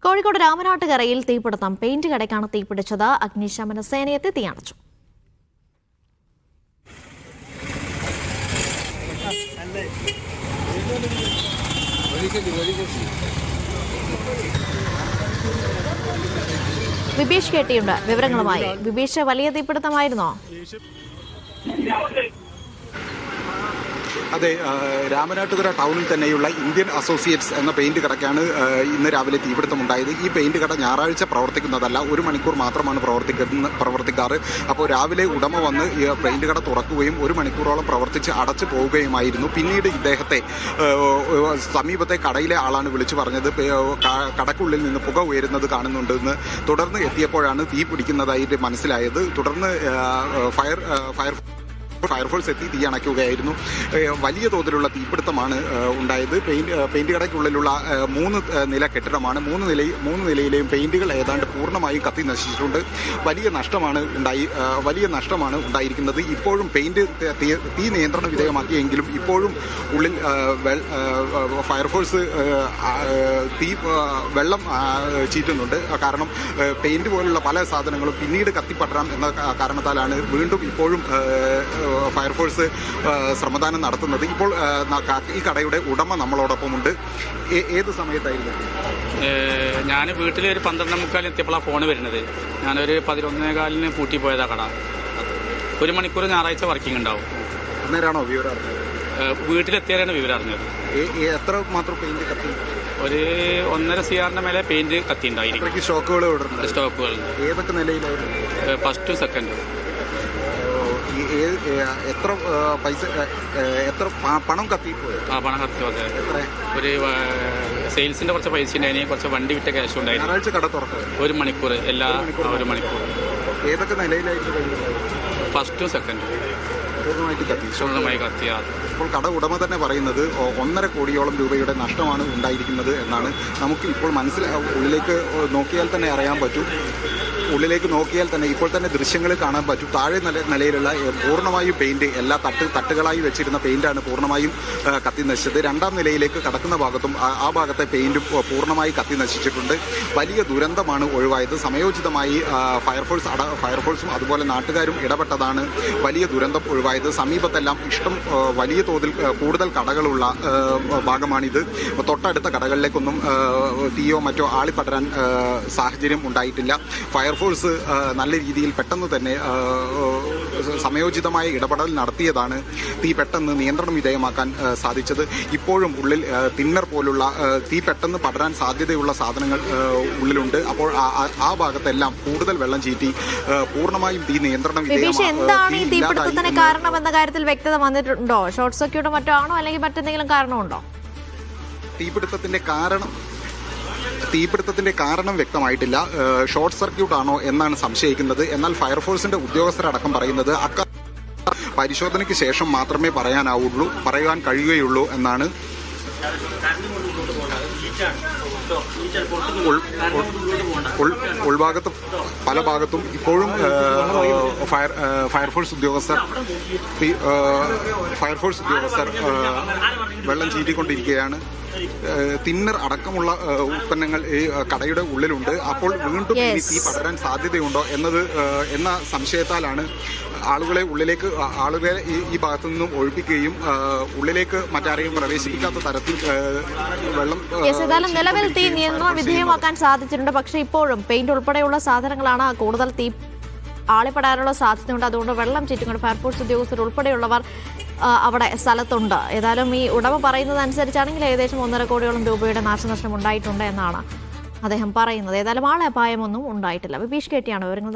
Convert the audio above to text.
കോഴിക്കോട് രാമനാട്ടുകരയിൽ തീപിടുത്തം. പെയിന്റ് കടയ്ക്കാണ് തീപിടിച്ചത്. അഗ്നിശമന സേനയെത്തി തീയണച്ചു. വിബീഷ് കേട്ടിയുണ്ട് വിവരങ്ങളുമായി. വിബീഷ്, വലിയ തീപിടുത്തമായിരുന്നോ? അതെ, രാമനാട്ടുകര ടൗണിൽ തന്നെയുള്ള ഇന്ത്യൻ അസോസിയേറ്റ്സ് എന്ന പെയിന്റ് കടയ്ക്കാണ് ഇന്ന് രാവിലെ തീപിടുത്തമുണ്ടായത്. ഈ പെയിന്റ് കട ഞായറാഴ്ച പ്രവർത്തിക്കുന്നതല്ല, 1 മണിക്കൂർ മാത്രമാണ് പ്രവർത്തിക്കാറ്. അപ്പോൾ രാവിലെ ഉടമ വന്ന് ഈ പെയിന്റ് കട തുറക്കുകയും 1 മണിക്കൂറോളം പ്രവർത്തിച്ച് അടച്ചു പോവുകയുമായിരുന്നു. പിന്നീട് ഇദ്ദേഹത്തെ സമീപത്തെ കടയിലെ ആളാണ് വിളിച്ചു പറഞ്ഞത് കടക്കുള്ളിൽ നിന്ന് പുക ഉയരുന്നത് കാണുന്നുണ്ടെന്ന്. തുടർന്ന് എത്തിയപ്പോഴാണ് തീ പിടിക്കുന്നതായിട്ട് മനസ്സിലായത്. തുടർന്ന് ഫയർഫോഴ്സ് എത്തി തീ അണയ്ക്കുകയായിരുന്നു. വലിയ തോതിലുള്ള തീപിടുത്തമാണ് ഉണ്ടായത്. പെയിന്റ് കടയ്ക്കുള്ളിലുള്ള 3 നില കെട്ടിടമാണ്. 3 നിലയിലെയും പെയിന്റുകൾ ഏതാണ്ട് പൂർണ്ണമായും കത്തി നശിച്ചിട്ടുണ്ട്. വലിയ നഷ്ടമാണ് ഉണ്ടായിരിക്കുന്നത്. ഇപ്പോഴും പെയിന്റ് തീ നിയന്ത്രണ വിധേയമാക്കിയെങ്കിലും ഇപ്പോഴും ഉള്ളിൽ ഫയർഫോഴ്സ് വെള്ളം ചീറ്റുന്നുണ്ട്. കാരണം പെയിന്റ് പോലുള്ള പല സാധനങ്ങളും പിന്നീട് കത്തിപ്പടരാം എന്ന കാരണത്താലാണ് വീണ്ടും ഇപ്പോഴും ഫയർഫോഴ്സ് ശ്രമദാനം നടത്തുന്നത്. ഇപ്പോൾ ഈ കടയുടെ ഉടമ നമ്മളോടൊപ്പമുണ്ട്. ഏത് സമയത്തായിരുന്നു? ഞാൻ വീട്ടിൽ ഒരു 12:45 എത്തിയപ്പോഴാണ് ഫോൺ വരുന്നത്. ഞാനൊരു 11:15 പൂട്ടി പോയതാ കട. 1 മണിക്കൂർ ഞായറാഴ്ച വർക്കിംഗ് ഉണ്ടാവും. അന്നേരമാണോ വിവരം അറിഞ്ഞത്? വീട്ടിലെത്തിയാലാണ് വിവരം അറിഞ്ഞത്. എത്ര മാത്രം പെയിന്റ് കത്തി? ഒരു 1.5 CR മേലെ പെയിന്റ് കത്തി ഉണ്ടായിരിക്കും. സ്റ്റോക്കുകൾ ഏതൊക്കെ നിലയിലായിരുന്നു? ഫസ്റ്റും സെക്കൻഡും. എത്ര പണം കത്തിപ്പോയി? പണം കത്തിപ്പോയത് ഒരു സെയിൽസിന്റെ കുറച്ച് പൈസ ഉണ്ടായിരുന്നു, കുറച്ച് വണ്ടി വിറ്റ ക്യാഷ് ഉണ്ടായിരുന്നു. ഞായറാഴ്ച കട തുറക്കുന്നത് 1 മണിക്കൂർ 1 മണിക്കൂർ. ഏതൊക്കെ നിലയിലായിരുന്നു? ഫസ്റ്റും സെക്കൻഡും പൂർണ്ണമായി കത്തിയാണ്. ഇപ്പോൾ കട ഉടമ തന്നെ പറയുന്നത് 1.5 കോടിയോളം രൂപയുടെ നഷ്ടമാണ് ഉണ്ടായിരിക്കുന്നത് എന്നാണ്. നമുക്ക് ഇപ്പോൾ ഉള്ളിലേക്ക് നോക്കിയാൽ തന്നെ അറിയാൻ പറ്റും. ഇപ്പോൾ തന്നെ ദൃശ്യങ്ങളിൽ കാണാൻ പറ്റും. താഴെ നിലയിലുള്ള പൂർണ്ണമായും പെയിന്റ് എല്ലാ തട്ടുകളായി വെച്ചിരുന്ന പെയിന്റാണ് പൂർണ്ണമായും കത്തി നശിച്ചത്. 2ാം നിലയിലേക്ക് കടക്കുന്ന ഭാഗത്തും ആ ഭാഗത്തെ പെയിന്റും പൂർണ്ണമായി കത്തി നശിച്ചിട്ടുണ്ട്. വലിയ ദുരന്തമാണ് ഒഴിവായത്. സമയോചിതമായി ഫയർഫോഴ്സും അതുപോലെ നാട്ടുകാരും ഇടപെട്ടതാണ് വലിയ ദുരന്തം ഒഴിവായത്. സമീപത്തെല്ലാം വലിയ തോതിൽ കൂടുതൽ കടകളുള്ള ഭാഗമാണിത്. തൊട്ടടുത്ത കടകളിലേക്കൊന്നും തീയോ മറ്റോ ആളിപ്പടരാൻ സാഹചര്യം ഉണ്ടായിട്ടില്ല. ഫയർഫോഴ്സ് നല്ല രീതിയിൽ പെട്ടെന്ന് തന്നെ സമയോചിതമായ ഇടപെടൽ നടത്തിയതാണ് തീ പെട്ടെന്ന് നിയന്ത്രണ വിധേയമാക്കാൻ സാധിച്ചത്. ഇപ്പോഴും ഉള്ളിൽ തിന്നർ പോലുള്ള തീ പെട്ടെന്ന് പടരാൻ സാധ്യതയുള്ള സാധനങ്ങൾ ഉള്ളിലുണ്ട്. അപ്പോൾ ആ ഭാഗത്തെല്ലാം കൂടുതൽ വെള്ളം ചീറ്റി പൂർണ്ണമായും തീ നിയന്ത്രണ വിധേയമാക്കാൻ കാരണം എന്ന കാര്യത്തിൽ വ്യക്തത വന്നിട്ടുണ്ടോ? ഷോർട്ട് സർക്യൂട്ടോ മറ്റോ ആണോ, അല്ലെങ്കിൽ മറ്റെന്തെങ്കിലും കാരണമുണ്ടോ? തീപിടുത്തത്തിന്റെ കാരണം വ്യക്തമായിട്ടില്ല. ഷോർട്ട് സർക്യൂട്ട് ആണോ എന്നാണ് സംശയിക്കുന്നത്. എന്നാൽ ഫയർഫോഴ്സിന്റെ ഉദ്യോഗസ്ഥരടക്കം പറയുന്നത് പരിശോധനയ്ക്ക് ശേഷം മാത്രമേ പറയാൻ കഴിയുകയുള്ളൂ എന്നാണ്. ഉൾഭാഗത്ത് പല ഭാഗത്തും ഇപ്പോഴും ഫയർഫോഴ്സ് ഉദ്യോഗസ്ഥർ വെള്ളം ചീറ്റിക്കൊണ്ടിരിക്കുകയാണ്. തിന്നർ അടക്കമുള്ള ഉൽപ്പന്നങ്ങൾ ഈ കടയുടെ ഉള്ളിലുണ്ട്. അപ്പോൾ വീണ്ടും തീ പടരാൻ സാധ്യതയുണ്ടോ എന്ന സംശയത്താലാണ് ആളുകളെ ഈ ഭാഗത്തു നിന്നും ഒഴിപ്പിക്കുകയും ഉള്ളിലേക്ക് മറ്റാരെയും പ്രവേശിപ്പിക്കാത്ത തരത്തിൽ വെള്ളം. നിലവിൽ തീ നിയന്ത്രണ വിധേയമാക്കാൻ സാധിച്ചിട്ടുണ്ട്. പക്ഷേ ഇപ്പോഴും പെയിന്റ് ഉൾപ്പെടെയുള്ള സാധനങ്ങളാണ് കൂടുതൽ തീ ആളിപ്പെടാനുള്ള സാധ്യതയുണ്ട്. അതുകൊണ്ട് വെള്ളം ചീറ്റുകൊണ്ട് ഫയർഫോഴ്സ് ഉദ്യോഗസ്ഥർ ഉൾപ്പെടെയുള്ളവർ അവിടെ സ്ഥലത്തുണ്ട്. ഏതായാലും ഈ ഉടമ പറയുന്നത് അനുസരിച്ചാണെങ്കിൽ ഏകദേശം 1.5 കോടിയോളം രൂപയുടെ നാശനഷ്ടം ഉണ്ടായിട്ടുണ്ട് എന്നാണ് അദ്ദേഹം പറയുന്നത്. ഏതായാലും ആളെ അപായമൊന്നും ഉണ്ടായിട്ടില്ല. വിബീഷ് കേട്ടിയാണ് വിവരങ്ങൾ.